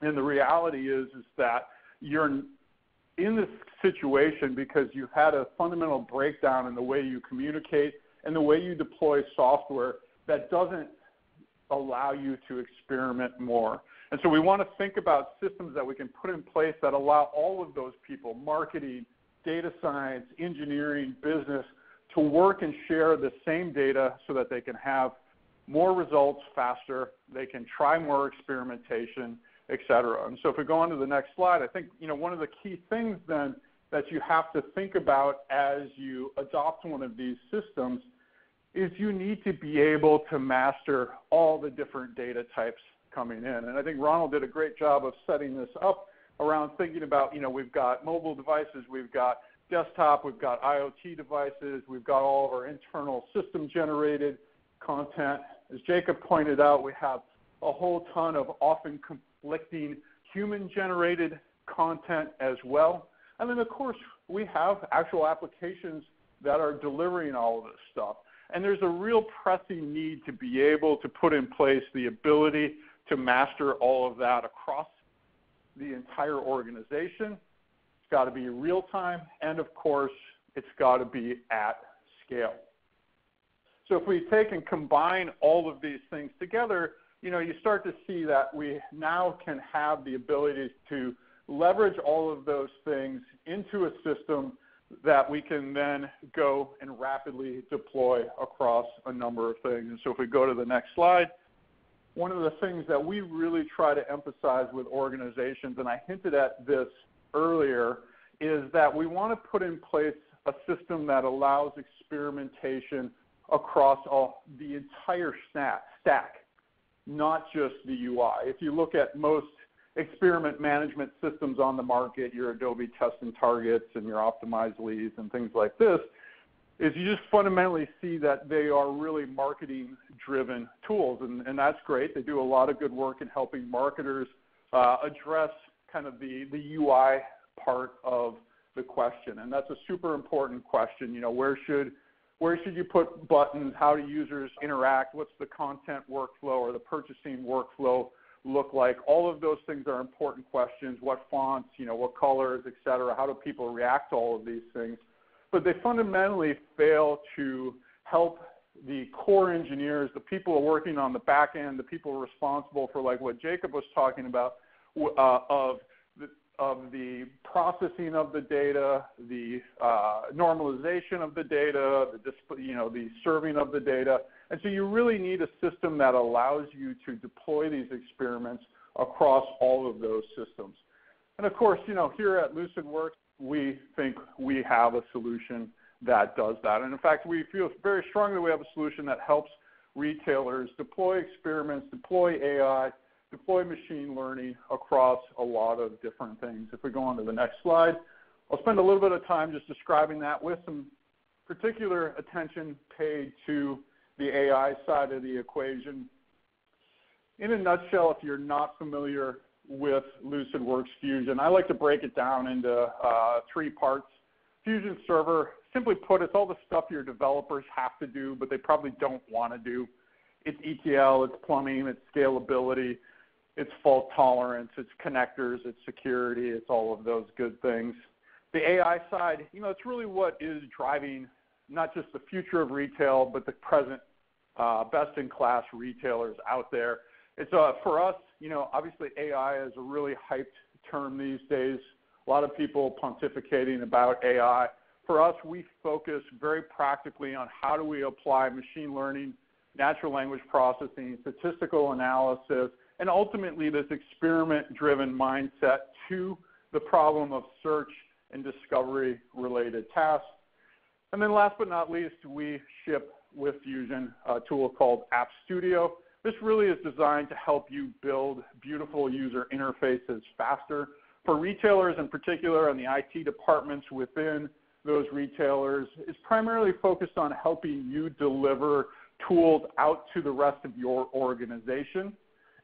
And the reality is that you're in this situation because you've had a fundamental breakdown in the way you communicate and the way you deploy software that doesn't allow you to experiment more. And so we want to think about systems that we can put in place that allow all of those people, marketing, data science, engineering, business, to work and share the same data so that they can have more results faster, they can try more experimentation, et cetera. And so if we go on to the next slide, I think one of the key things then that you have to think about as you adopt one of these systems is you need to be able to master all the different data types coming in. And I think Ronald did a great job of setting this up around thinking about, we've got mobile devices, we've got desktop, we've got IoT devices, we've got all of our internal system-generated content. As Jacob pointed out, we have a whole ton of often conflicting human-generated content as well. And then, of course, we have actual applications that are delivering all of this stuff. And there's a real pressing need to be able to put in place the ability to master all of that across the entire organization. It's got to be real time, and of course, it's got to be at scale. So if we take and combine all of these things together, you start to see that we now can have the ability to leverage all of those things into a system that we can then go and rapidly deploy across a number of things. And so if we go to the next slide, one of the things that we really try to emphasize with organizations, and I hinted at this earlier, is that we want to put in place a system that allows experimentation across the entire stack, not just the UI. If you look at most experiment management systems on the market, your Adobe Test and Targets and your Optimized Leads and things like this, is you just fundamentally see that they are really marketing-driven tools, and that's great. They do a lot of good work in helping marketers address kind of the UI part of the question, and that's a super important question. Where should you put buttons? How do users interact? What's the content workflow or the purchasing workflow look like? All of those things are important questions. What fonts, what colors, et cetera? How do people react to all of these things? But they fundamentally fail to help the core engineers, the people who are working on the back end, the people responsible for like what Jacob was talking about, of of the processing of the data, the normalization of the data, the serving of the data. And so you really need a system that allows you to deploy these experiments across all of those systems. And of course, here at Lucidworks, we think we have a solution that does that. And in fact, we feel very strongly we have a solution that helps retailers deploy experiments, deploy AI, deploy machine learning across a lot of different things. If we go on to the next slide, I'll spend a little bit of time just describing that with some particular attention paid to the AI side of the equation. In a nutshell, if you're not familiar with Lucidworks Fusion, I like to break it down into 3 parts. Fusion Server, simply put, it's all the stuff your developers have to do, but they probably don't want to do. It's ETL, it's plumbing, it's scalability, it's fault tolerance, it's connectors, it's security, it's all of those good things. The AI side, it's really what is driving not just the future of retail, but the present best-in-class retailers out there. It's for us, obviously AI is a really hyped term these days. A lot of people pontificating about AI. For us, we focus very practically on how do we apply machine learning, natural language processing, statistical analysis, and ultimately this experiment-driven mindset to the problem of search and discovery-related tasks. And then last but not least, we ship with Fusion a tool called App Studio. This really is designed to help you build beautiful user interfaces faster. For retailers in particular and the IT departments within those retailers, it's primarily focused on helping you deliver tools out to the rest of your organization.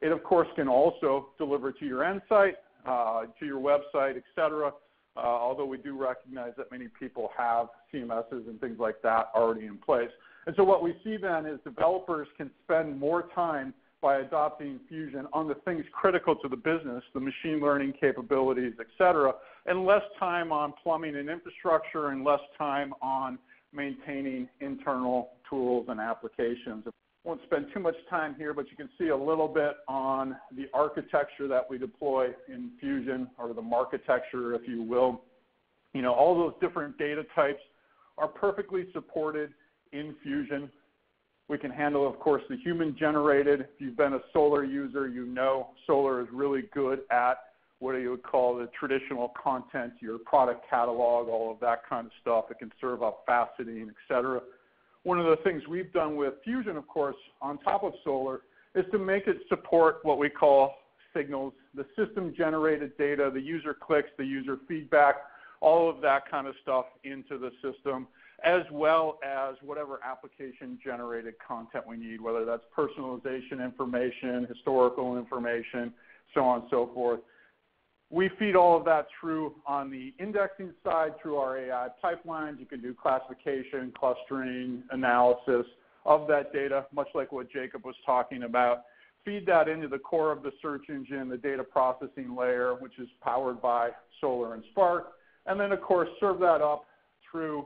It, of course, can also deliver to your end site, to your website, et cetera, although we do recognize that many people have CMSs and things like that already in place. And so what we see then is developers can spend more time by adopting Fusion on the things critical to the business, the machine learning capabilities, et cetera, and less time on plumbing and infrastructure and less time on maintaining internal tools and applications. I won't spend too much time here, but you can see a little bit on the architecture that we deploy in Fusion, or the marketecture, if you will. All those different data types are perfectly supported in Fusion. We can handle, of course, the human-generated. If you've been a Solar user, Solar is really good at what you would call the traditional content, your product catalog, all of that kind of stuff. It can serve up faceting, et cetera. One of the things we've done with Fusion, of course, on top of Solar, is to make it support what we call signals, the system-generated data, the user clicks, the user feedback, all of that kind of stuff into the system, as well as whatever application-generated content we need, whether that's personalization information, historical information, so on and so forth. We feed all of that through on the indexing side through our AI pipelines. You can do classification, clustering, analysis of that data, much like what Jacob was talking about. Feed that into the core of the search engine, the data processing layer, which is powered by Solar and Spark. And then, of course, serve that up through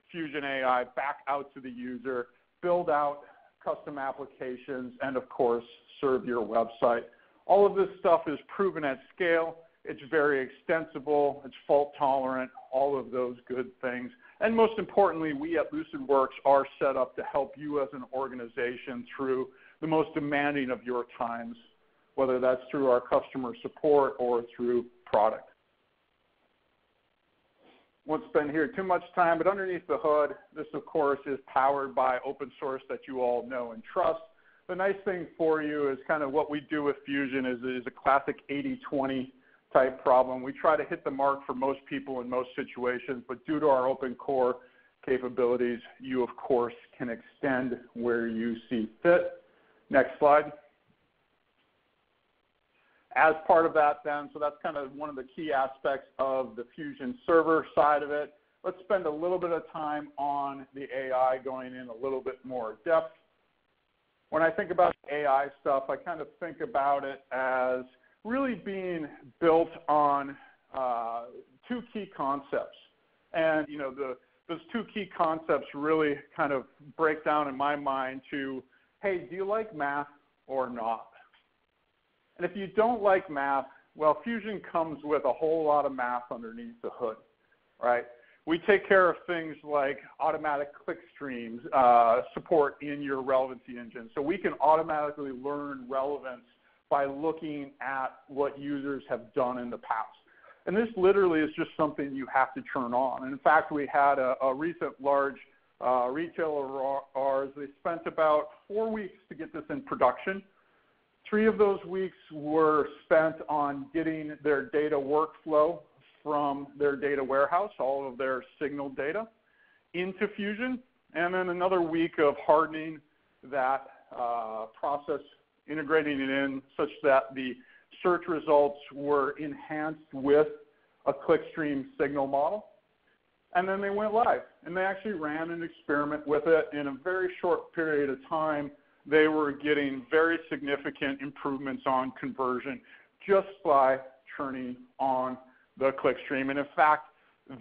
Fusion AI back out to the user, build out custom applications, and, of course, serve your website. All of this stuff is proven at scale. It's very extensible, it's fault tolerant, all of those good things. And most importantly, we at Lucidworks are set up to help you as an organization through the most demanding of your times, whether that's through our customer support or through product. Won't spend here too much time, but underneath the hood, this of course is powered by open source that you all know and trust. The nice thing for you is kind of what we do with Fusion is a classic 80-20 type problem. We try to hit the mark for most people in most situations, but due to our open core capabilities, you of course can extend where you see fit. Next slide. As part of that then, so that's kind of one of the key aspects of the Fusion server side of it. Let's spend a little bit of time on the AI, going in a little bit more depth. When I think about AI stuff, I kind of think about it as really being built on 2 key concepts. And those 2 key concepts really kind of break down in my mind to, hey, do you like math or not? And if you don't like math, Well, Fusion comes with a whole lot of math underneath the hood, right? We take care of things like automatic click streams, support in your relevancy engine. So we can automatically learn relevance by looking at what users have done in the past. And this literally is just something you have to turn on. And in fact, we had a recent large retailer of ours. They spent about 4 weeks to get this in production. 3 of those weeks were spent on getting their data workflow from their data warehouse, all of their signal data, into Fusion, and then another week of hardening that process, integrating it in such that the search results were enhanced with a clickstream signal model. And then they went live, and they actually ran an experiment with it. In a very short period of time, they were getting very significant improvements on conversion just by turning on the clickstream. And in fact,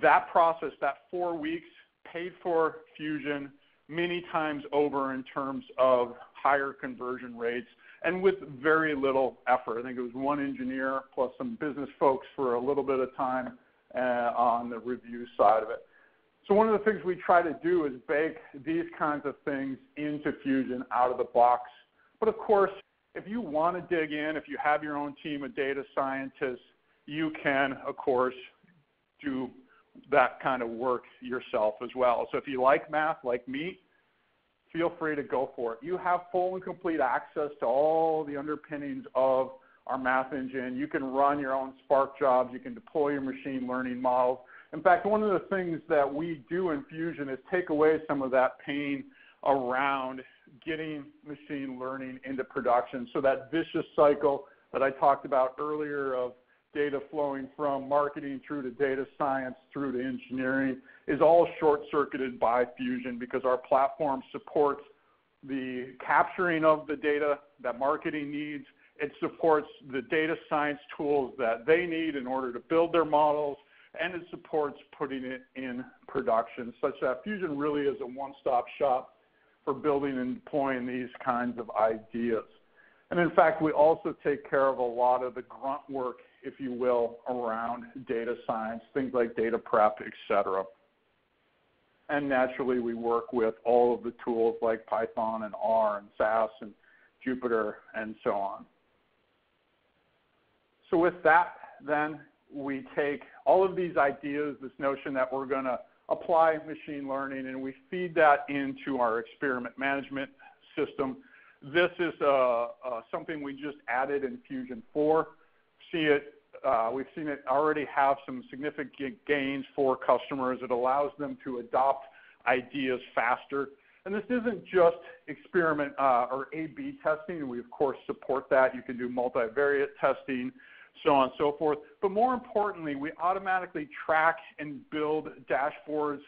that process, that 4 weeks, paid for Fusion many times over in terms of higher conversion rates and with very little effort. I think it was one engineer plus some business folks for a little bit of time on the review side of it. So one of the things we try to do is bake these kinds of things into Fusion out of the box. But of course, if you want to dig in, if you have your own team of data scientists, you can, of course, do that kind of work yourself as well. So if you like math like me, feel free to go for it. You have full and complete access to all the underpinnings of our math engine. You can run your own Spark jobs. You can deploy your machine learning models. In fact, one of the things that we do in Fusion is take away some of that pain around getting machine learning into production. So that vicious cycle that I talked about earlier of data flowing from marketing through to data science through to engineering is all short-circuited by Fusion because our platform supports the capturing of the data that marketing needs. It supports the data science tools that they need in order to build their models, and it supports putting it in production such that Fusion really is a one-stop shop for building and deploying these kinds of ideas. And in fact, we also take care of a lot of the grunt work, if you will, around data science, things like data prep, et cetera. And naturally, we work with all of the tools like Python and R and SAS and Jupyter and so on. So with that, then, we take all of these ideas, this notion that we're going to apply machine learning, and we feed that into our experiment management system. This is something we just added in Fusion 4. We've seen it already have some significant gains for customers. It allows them to adopt ideas faster. And this isn't just experiment or A/B testing. We, of course, support that. You can do multivariate testing, so on and so forth. But more importantly, we automatically track and build dashboards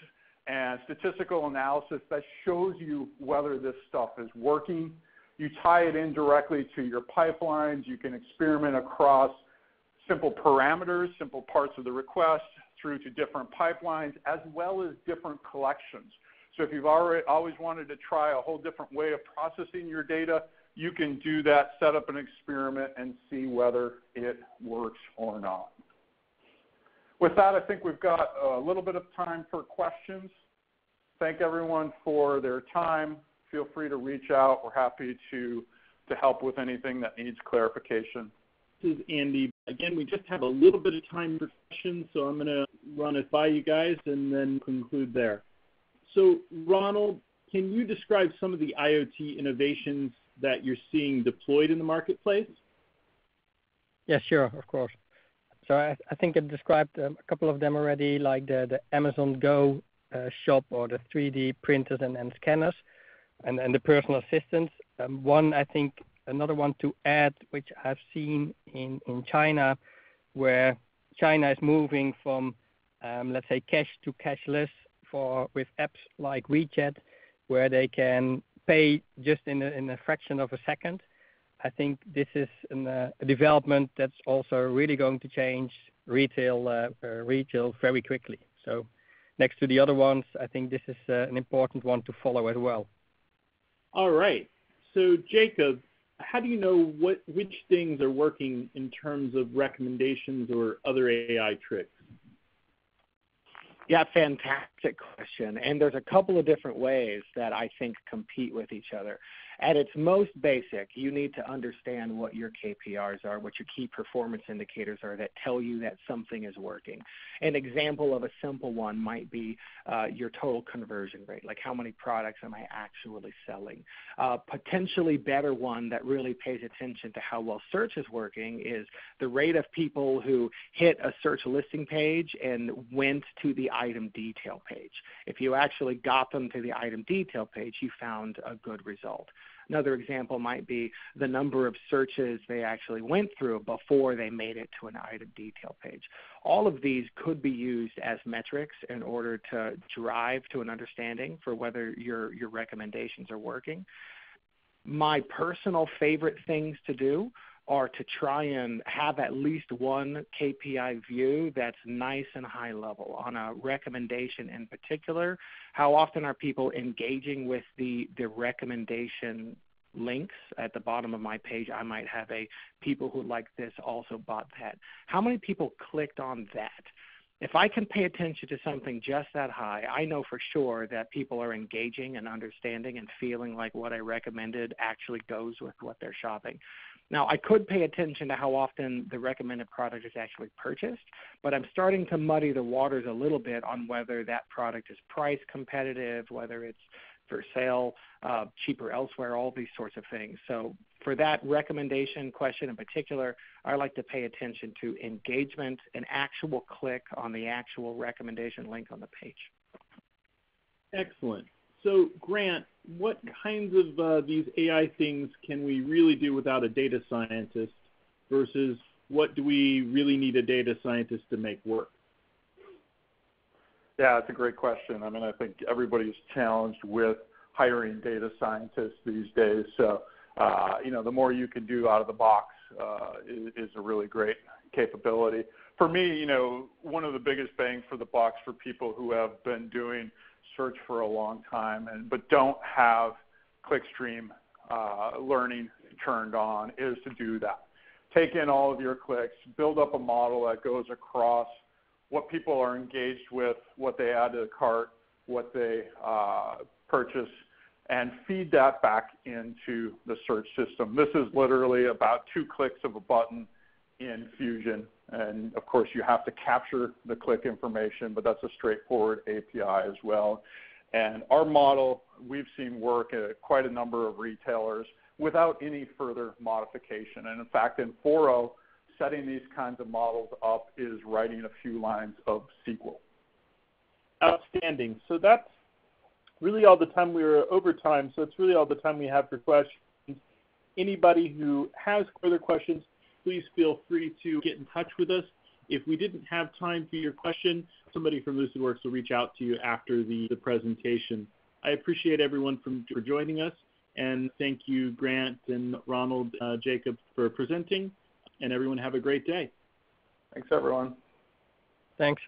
and statistical analysis that shows you whether this stuff is working. You tie it in directly to your pipelines. You can experiment across simple parameters, simple parts of the request, through to different pipelines, as well as different collections. So if you've always wanted to try a whole different way of processing your data, you can do that, set up an experiment, and see whether it works or not. With that, I think we've got a little bit of time for questions. Thank everyone for their time. Feel free to reach out. We're happy to help with anything that needs clarification. This is Andy. Again, we just have a little bit of time for questions, so I'm going to run it by you guys and then conclude there. So, Ronald, can you describe some of the IoT innovations that you're seeing deployed in the marketplace? Yeah, sure, of course. So I think I described a couple of them already, like the Amazon Go shop or the 3D printers and scanners and the personal assistants. Another one to add, which I've seen in China, where China is moving from, let's say, cash to cashless with apps like WeChat, where they can pay just in a fraction of a second. I think this is a development that's also really going to change retail very quickly. So next to the other ones, I think this is an important one to follow as well. All right. So Jacob, how do you know which things are working in terms of recommendations or other AI tricks? Yeah, fantastic question. And there's a couple of different ways that I think compete with each other. At its most basic, you need to understand what your KPIs are, what your key performance indicators are that tell you that something is working. An example of a simple one might be your total conversion rate, like how many products am I actually selling. Potentially better one that really pays attention to how well search is working is the rate of people who hit a search listing page and went to the item detail page. If you actually got them to the item detail page, you found a good result. Another example might be the number of searches they actually went through before they made it to an item detail page. All of these could be used as metrics in order to drive to an understanding for whether your recommendations are working. My personal favorite things to do are to try and have at least one KPI view that's nice and high level. On a recommendation in particular, how often are people engaging with the recommendation links at the bottom of my page? I might have a people who like this also bought that. How many people clicked on that? If I can pay attention to something just that high, I know for sure that people are engaging and understanding and feeling like what I recommended actually goes with what they're shopping. Now, I could pay attention to how often the recommended product is actually purchased, but I'm starting to muddy the waters a little bit on whether that product is price competitive, whether it's for sale, cheaper elsewhere, all these sorts of things. So for that recommendation question in particular, I like to pay attention to engagement, an actual click on the actual recommendation link on the page. Excellent. So, Grant, what kinds of these AI things can we really do without a data scientist versus what do we really need a data scientist to make work? Yeah, it's a great question. I mean, I think everybody's challenged with hiring data scientists these days. So, the more you can do out of the box is a really great capability. For me, one of the biggest bang for the bucks for people who have been doing search for a long time but don't have clickstream learning turned on is to do that. Take in all of your clicks, build up a model that goes across what people are engaged with, what they add to the cart, what they purchase, and feed that back into the search system. This is literally about 2 clicks of a button in Fusion. And of course, you have to capture the click information, but that's a straightforward API as well. And our model, we've seen work at quite a number of retailers without any further modification. And in fact, in 4.0, setting these kinds of models up is writing a few lines of SQL. Outstanding. So that's really all the time. We were over time, so it's really all the time we have for questions. Anybody who has further questions, please feel free to get in touch with us. If we didn't have time for your question, somebody from Lucidworks will reach out to you after the presentation. I appreciate everyone for joining us, and thank you, Grant and Ronald, Jacob, for presenting, and everyone have a great day. Thanks, everyone. Thanks.